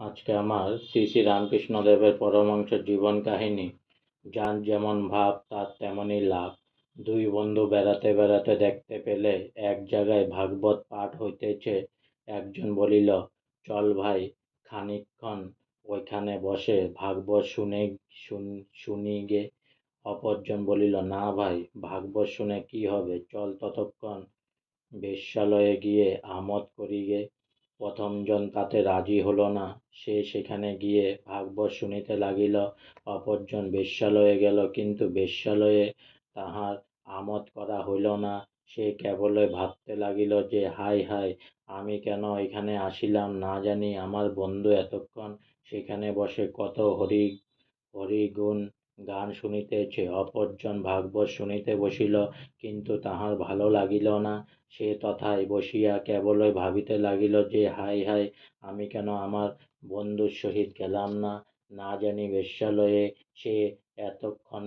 আজকে আমার শ্রী শ্রী রামকৃষ্ণদেবের পরমহংসের জীবন কাহিনী। যার যেমন ভাব তার তেমনই লাভ। দুই বন্ধু বেড়াতে বেড়াতে দেখতে পেলে এক জায়গায় ভাগবত পাঠ হইতেছে। একজন বলিল, চল ভাই খানিকক্ষণ ওইখানে বসে ভাগবত শুনি গে। অপরজন বলিল, না ভাই, ভাগবত শুনে কি হবে, চল ততক্ষণ বেশ্যালয়ে গিয়ে আমোদ করি গে। প্রথমজন তাতে রাজি হল না। সে সেখানে গিয়ে ভাগবত শুনিতে লাগিল। অপরজন বেশ্যালয়ে গেল, কিন্তু বেশ্যালয়ে তাহার আমোদ করা হইল না। সে কেবলই ভাবতে লাগিল যে, হায় হায়, আমি কেন এখানে আসিলাম, না জানি আমার বন্ধু এতক্ষণ সেখানে বসে কত হরিগুণ গান শুনিতেছে। অপরজন ভাগবত শুনিতে বসিল, কিন্তু তাহার ভালো লাগিল না। সে তথায় বসিয়া কেবলই ভাবিতে লাগিল যে, হায় হায়, আমি কেন আমার বন্ধুর সহিত গেলাম না, না জানি বেশ্যালয়ে সে এতক্ষণ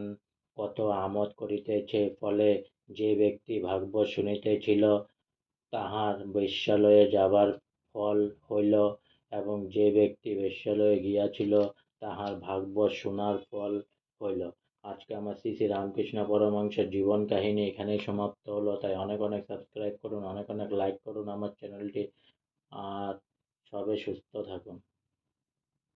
কত আমোদ করিতেছে। ফলে যে ব্যক্তি ভাগবত শুনিতেছিল তাহার বেশ্যালয়ে যাবার ফল হইল, এবং যে ব্যক্তি বেশ্যালয়ে গিয়াছিল তাহার ভাগবত শোনার ফল হইল। আজকে আমার শ্রী শ্রী রামকৃষ্ণ পরমহংসের জীবন কাহিনী এখানেই সমাপ্ত হলো। তাই অনেক অনেক সাবস্ক্রাইব করুন, অনেক অনেক লাইক করুন আমার চ্যানেলটি। আর সবাই সুস্থ থাকুন।